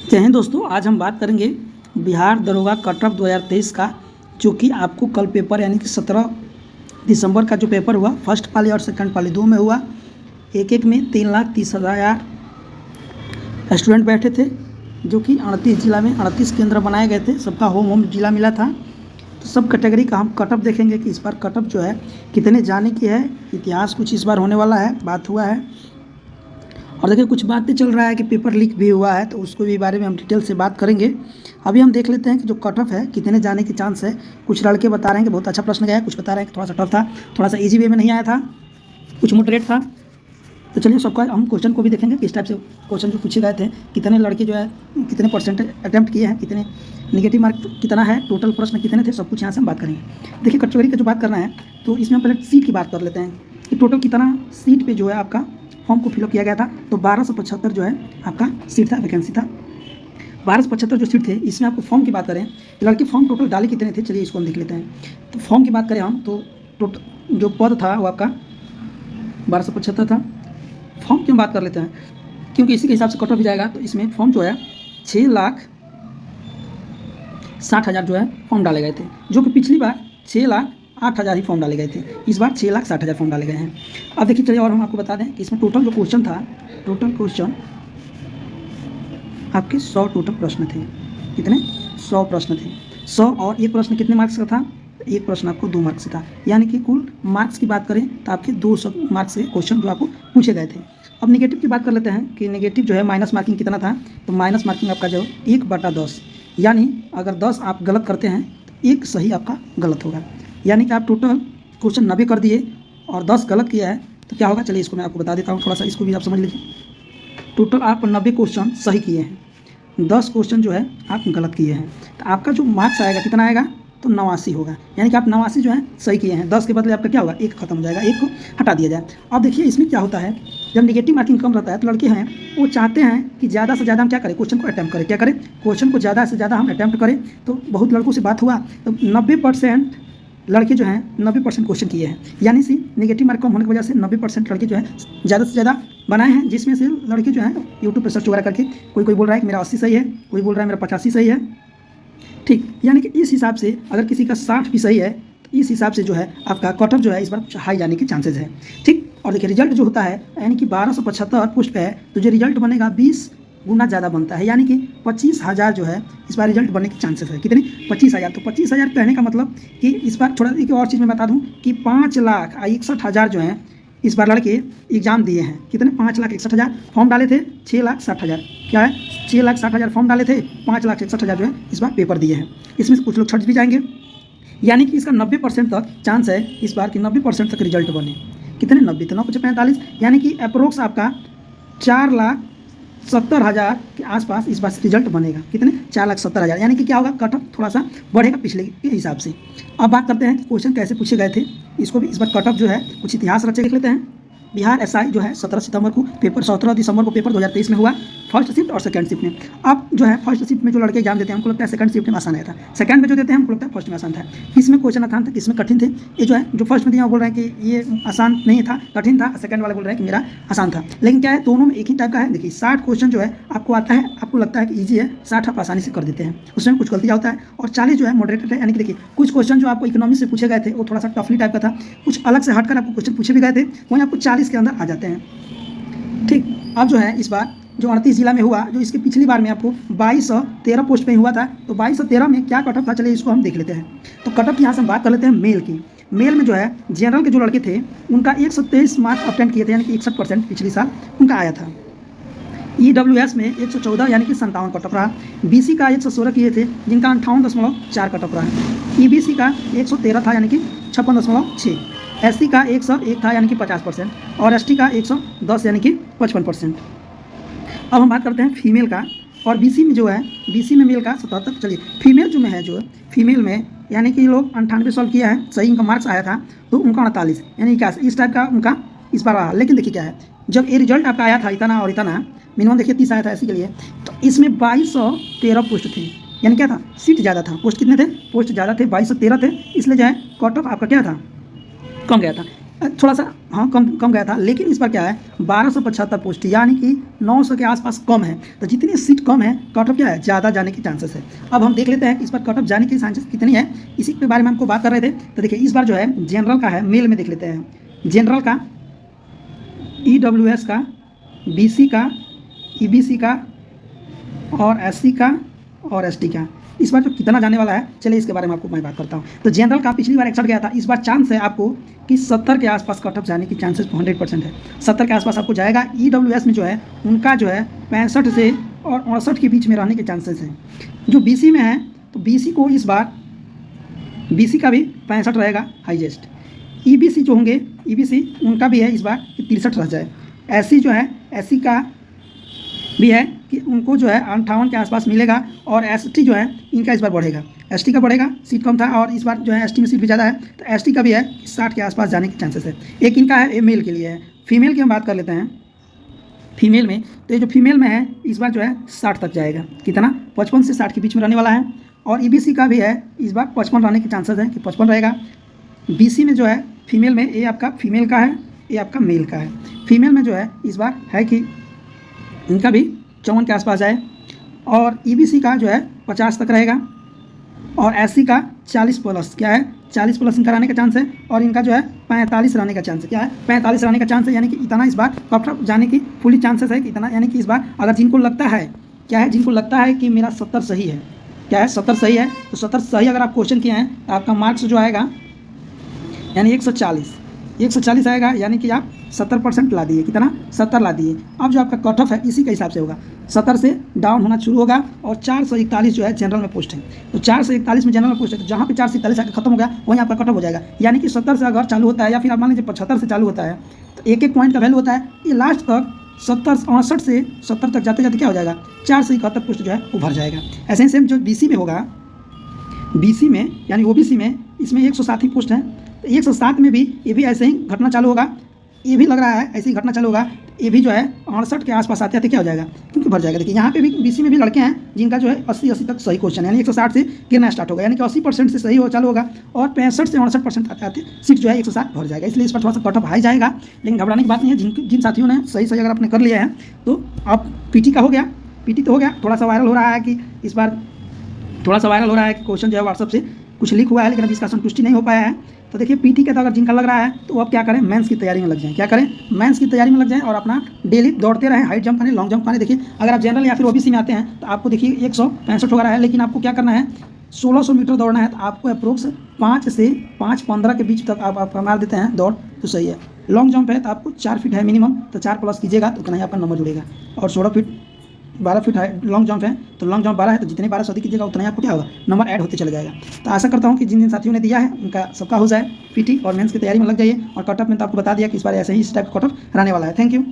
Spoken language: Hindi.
जय हिंद दोस्तों, आज हम बात करेंगे बिहार दरोगा कट ऑफ 2023 का, जो कि आपको कल पेपर यानी कि 17 दिसंबर का जो पेपर हुआ फर्स्ट पाली और सेकंड पाली दो में हुआ। एक में 3,30,000 स्टूडेंट बैठे थे, जो कि 38 जिला में 38 केंद्र बनाए गए थे। सबका होम जिला मिला था। तो सब कैटेगरी का हम कट ऑफ देखेंगे कि इस बार कट ऑफ जो है कितने जाने की है। इतिहास कुछ इस बार होने वाला है, बात हुआ है। और देखिए कुछ बातें चल रहा है कि पेपर लीक भी हुआ है, तो उसको भी बारे में हम डिटेल से बात करेंगे। अभी हम देख लेते हैं कि जो कट ऑफ है कितने जाने की चांस है। कुछ लड़के बता रहे हैं कि बहुत अच्छा प्रश्न गया है, कुछ बता रहे हैं कि थोड़ा सा टफ था, थोड़ा सा इजी वे में नहीं आया था, कुछ मॉडरेट था। तो चलिए सबका हम क्वेश्चन को भी देखेंगे कि इस टाइप से क्वेश्चन जो पूछे गए थे, कितने लड़के जो है कितने परसेंटेज अटैम्प्ट किए हैं, कितने नेगेटिव मार्क कितना है, टोटल प्रश्न कितने थे, सब कुछ यहाँ से हम बात करेंगे। देखिए कैटेगरी का जो बात करना है, तो इसमें हम पहले सीट की बात कर लेते हैं कि टोटल कितना सीट पे जो है आपका फॉर्म को फिलअप किया गया था। तो 1275 जो है आपका सीट था, वैकेंसी था। 1275 जो सीट थे, इसमें आपको फॉर्म की बात करें, लड़के फॉर्म टोटल डाले कितने थे, चलिए इसको हम देख लेते हैं। तो फॉर्म की बात करें हम, तो टोटल जो पद था वो आपका 1275 था। फॉर्म की हम बात कर लेते हैं, क्योंकि इसी के हिसाब से कट ऑफ भी जाएगा। तो इसमें फॉर्म जो है 6,60,000 जो है फॉर्म डाले गए थे, जो कि पिछली बार 6,08,000 ही फॉर्म डाले गए थे। इस बार 6,60,000 फॉर्म डाले गए हैं। अब देखिए चलिए और हम आपको बता दें कि इसमें टोटल जो क्वेश्चन था, टोटल क्वेश्चन आपके 100 टोटल प्रश्न थे। कितने? 100 प्रश्न थे। 100 और एक प्रश्न कितने मार्क्स का था? एक प्रश्न आपको 2 मार्क्स का था। यानी कि कुल मार्क्स की बात करें तो आपके 200 मार्क्स के क्वेश्चन जो आपको पूछे गए थे। अब नेगेटिव की बात कर लेते हैं कि नेगेटिव जो है माइनस मार्किंग कितना था। तो माइनस मार्किंग आपका जो 1/10, यानी अगर 10 आप गलत करते हैं तो 1 सही आपका गलत होगा। यानी कि आप टोटल क्वेश्चन 90 कर दिए और 10 गलत किया है, तो क्या होगा, चलिए इसको मैं आपको बता देता हूँ। थोड़ा सा इसको भी आप समझ लीजिए। टोटल आप 90 क्वेश्चन सही किए हैं, 10 क्वेश्चन जो है आप गलत किए हैं, तो आपका जो मार्क्स आएगा कितना आएगा? तो 89 होगा। यानी कि आप 89 जो है सही किए हैं। 10 के बदले आपका क्या होगा? 1 खत्म हो जाएगा, 1 को हटा दिया जाए। अब देखिए इसमें क्या होता है, जब नेगेटिव मार्किंग कम रहता है तो लड़के हैं वो चाहते हैं कि ज़्यादा से ज़्यादा हम क्या करें, क्वेश्चन को अटैम्प्ट करें। क्या करें? क्वेश्चन को ज़्यादा से ज़्यादा हम अटैम्प्ट करें। तो बहुत लड़कों से बात हुआ, तो 90% लड़के जो हैं 90% क्वेश्चन किए हैं। यानी कि नेगेटिव मार्क कम होने की वजह से 90% लड़के जो है ज़्यादा से ज़्यादा बनाए हैं। जिसमें से लड़के जो हैं यूट्यूब पर सर्च वगैरह करके कोई बोल रहा है कि मेरा 80 सही है, कोई बोल रहा है मेरा 85 सही है। ठीक, यानी कि इस हिसाब से अगर किसी का 60 भी सही है, तो इस हिसाब से जो है आपका कट ऑफ जो है इस बार कुछ हाई जाने के चांसेस है। ठीक, और देखिए रिजल्ट जो होता है, यानी कि 1275 पोस्ट पे है, तो जो रिजल्ट बनेगा 20 गुना ज़्यादा बनता है। यानी कि 25,000 जो है इस बार रिजल्ट बनने के चांसेस है। कितने? 25,000। तो 25,000 कहने का मतलब कि इस बार थोड़ा एक और चीज़ मैं बता दूं कि 5,61,000 जो हैं इस बार लड़के एग्जाम दिए हैं। कितने? 5,61,000 फॉर्म डाले थे, 6,60,000 क्या है, 6,60,000 फॉर्म डाले थे, 5,61,000 जो है इस बार पेपर दिए हैं। इसमें से कुछ लोग छट भी जाएंगे। यानी कि इसका 90% तक चांस है इस बार की 90% तक रिजल्ट बने। कितने? 90। तो 9 × 45, यानी कि अप्रोक्स आपका 4,70,000 के आसपास इस बार रिजल्ट बनेगा। कितने? 4,70,000। यानी कि क्या होगा, कट ऑफ थोड़ा सा बढ़ेगा पिछले के हिसाब से। अब बात करते हैं कि क्वेश्चन कैसे पूछे गए थे। इसको भी इस बार कट ऑफ जो है कुछ इतिहास रचे देख लेते हैं। बिहार एसआई जो है 17 सितंबर को पेपर, 17 दिसंबर को पेपर 2023 में हुआ, फर्स्ट शिफ्ट और सेकंड शिफ्ट में। अब जो है फर्स्ट शिफ्ट में जो लड़के एग्जाम देते हैं उनको लगता है सेकंड शिफ्ट में आसान आया था, सेकंड में जो देते हैं हमको लगता है फर्स्ट में आसान था। किसमें क्वेश्चन आसान था, किसमें कठिन थे? ये जो है जो फर्स्ट में दिया वो बोल रहे हैं कि ये आसान नहीं था, कठिन था। सेकंड वाले बोल रहे हैं कि मेरा आसान था। लेकिन क्या है, दोनों में एक ही टाइप का है। देखिए 60 क्वेश्चन जो है आपको आता है, आपको लगता है कि ईजी है, 60 आप आसानी से कर देते हैं, उसमें कुछ गलतियाँ होता है। और 40 जो है मॉडरेटेड है। यानी कि देखिए कुछ क्वेश्चन जो आपको इकोनॉमी से पूछे गए थे वो थोड़ा सा टफली टाइप का था, कुछ अलग से हटकर आपको क्वेश्चन पूछे भी गए थे, वहीं आपको 40 के अंदर आ जाते हैं। ठीक, अब जो है इस बार जो 38 जिला में हुआ, जो इसके पिछली बार में आपको 2213 पोस्ट पे हुआ था, तो 2213 में क्या कट ऑफ था, चलिए इसको हम देख लेते हैं। तो कट ऑफ की यहाँ से हम बात कर लेते हैं मेल की। मेल में जो है जनरल के जो लड़के थे उनका 123 मार्क्स अटेम्प्ट किए थे, यानी कि 61% पिछले साल उनका आया था। EWS में 114 यानी कि 57 कट ऑफ रहा। BC का 116 किए थे, जिनका 58.4 कट ऑफ रहा। EBC का 113 था, यानी कि 56.6। SC का 101 था, यानी कि 50%, और ST का 110 यानी कि 55%। अब हम बात करते हैं फीमेल का। और BC में जो है, BC में मेल का 77। चलिए फीमेल जो में है, जो फीमेल में यानी कि लोग 98 सॉल्व किया है, सही इनका मार्क्स आया था, तो उनका 48 यानी क्या इस टाइप का उनका इस बार रहा। लेकिन देखिए क्या है, जब ये रिजल्ट आपका आया था इतना और इतना, मिनिमम देखिए 30 आया था ऐसी के लिए, तो इसमें 2213 पोस्ट थे। यानी क्या था, सीट ज़्यादा था, पोस्ट कितने थे, पोस्ट ज़्यादा थे, 2213 थे, इसलिए जो है कट ऑफ आपका क्या था, कम गया था। थोड़ा सा हाँ कम कम गया था, लेकिन इस बार क्या है 1275 पोस्ट, यानी कि 900 के आसपास कम है। तो जितनी सीट कम है कट ऑफ क्या है ज़्यादा जाने की चांसेस है। अब हम देख लेते हैं कि इस बार कट ऑफ जाने की चांसेस कितनी है, इसी के बारे में हमको बात कर रहे थे। तो देखिए इस बार जो है जनरल का है, मेल में देख लेते हैं। जनरल का, EWS का, BC का, EBC का और SC का और ST का इस बार जो कितना जाने वाला है, चलिए इसके बारे में आपको मैं बात करता हूँ। तो जनरल का पिछली बार 61 गया था, इस बार चांस है आपको कि 70 के आसपास कट ऑफ जाने की चांसेस 100% है। 70 के आसपास आपको जाएगा। EWS में जो है उनका जो है 65 से और 68 के बीच में रहने के चांसेस हैं। जो BC में है तो BC को इस बार BC का भी 65 रहेगा हाईएस्ट। EBC जो होंगे, EBC उनका भी है इस बार कि 63 रह जाए। SC जो है, SC का भी है कि उनको जो है 58 के आसपास मिलेगा। और ST जो है इनका इस बार बढ़ेगा, ST का बढ़ेगा, सीट कम था और इस बार जो है ST में सीट भी ज़्यादा है, तो ST का भी है 60 के आसपास जाने के चांसेस है। एक इनका है, ये मेल के लिए है। फीमेल की हम बात कर लेते हैं। फीमेल में तो ये जो फीमेल में है इस बार जो है 60 तक जाएगा। कितना? 55 से 60 के बीच में रहने वाला है। और EBC का भी है इस बार 55 रहने के चांसेस है कि 55 रहेगा। BC में जो है फीमेल में, ये आपका फीमेल का है, ये आपका मेल का है। फीमेल में जो है इस बार है कि इनका भी 54 के आसपास जाए। और EBC का जो है 50 तक रहेगा। और SC का 40 प्लस, क्या है 40 प्लस इनका रहने का चांस है। और इनका जो है 45 रहने का चांस है, क्या है 45 रहने का चांस है। यानी कि इतना इस बार कट ऑफ जाने की फुली चांसेस है कि इतना, यानी कि इस बार अगर जिनको लगता है, क्या है जिनको लगता है कि मेरा 70 सही है, क्या है 70 सही है, तो 70 सही अगर आप क्वेश्चन किए हैं तो आपका मार्क्स जो आएगा यानी 140 आएगा। यानी कि आप 70% ला दिए। कितना? 70 ला दिए। अब जो आपका कट ऑफ है इसी के हिसाब से होगा, 70 से डाउन होना शुरू होगा। और 441 जो है जनरल में पोस्ट है, तो 441 में जनरल में पोस्ट है, तो जहाँ पे 441 आकर खत्म हो गया वहीं आपका कट ऑफ हो जाएगा। यानी कि 70 से अगर चालू होता है, या फिर आप मान लीजिए 75 से चालू होता है, तो एक एक पॉइंट का वैल्यू होता है। ये लास्ट तक 68 से 70 तक जाते जाते क्या हो जाएगा, 4 से 71 पोस्ट जो है वो भर जाएगा। ऐसे ही सेम जो BC में होगा, BC में यानी OBC में, इसमें 107 ही पोस्ट है। तो 107 में भी ये भी ऐसे ही घटना चालू होगा। ये भी लग रहा है ऐसे ही घटना चालू होगा। ये भी जो है 68 के आसपास आते आते क्या हो जाएगा, क्योंकि भर जाएगा। देखिए यहाँ पे भी BC में भी लड़के हैं जिनका जो है 80 तक सही क्वेश्चन, यानी 160 से गिरना स्टार्ट होगा, यानी कि 80% से सही हो चालू होगा। और 65 से 68% आते आते सीट जो है 160 भर जाएगा। इसलिए इस पर थोड़ा सा कट ऑफ हाई जाएगा, लेकिन घबराने की बात नहीं है। जिन साथियों ने सही अगर आपने कर लिया है तो अब PT का हो गया। PT तो हो गया। थोड़ा सा वायरल हो रहा है कि इस बार थोड़ा सा वायरल हो रहा है कि क्वेश्चन जो है व्हाट्सअप से कुछ लीक हुआ है, लेकिन अभी इसका संतुष्टि नहीं हो पाया है। तो देखिए PT का तो अगर जिनका लग रहा है तो अब क्या करें, मेंस की तैयारी में लग जाएं। क्या करें, मेंस की तैयारी में लग जाएं और अपना डेली दौड़ते रहें, हाइट जंप करें, लॉन्ग जंप करें। देखिए अगर आप जनरल या फिर OBC में आते हैं तो आपको देखिए 165 हो रहा है, लेकिन आपको क्या करना है 1600 मीटर दौड़ना है। तो आपको अप्रोक्स 5 से 5:15 के बीच तक आप मार देते हैं दौड़ तो सही है। लॉन्ग जंप है तो आपको 4 फीट है मिनिमम, तो 4 प्लस कीजिएगा तो उतना ही आपका नंबर जुड़ेगा। और 12 फीट है लॉन्ग जंप है, तो लॉन्ग जंप 12 है, तो जितने 12 अधिक कीजिएगा उतना ही आपको क्या होगा, नंबर ऐड होते चले जाएगा। तो आशा करता हूँ कि जिन जिन साथियों ने दिया है उनका सबका हो जाए। PT और मेंस की तैयारी में लग जाइए। और कट ऑफ में तो आपको बता दिया कि इस बार ऐसे ही इस टाइप का कट ऑफ रहने वाला है। Thank you.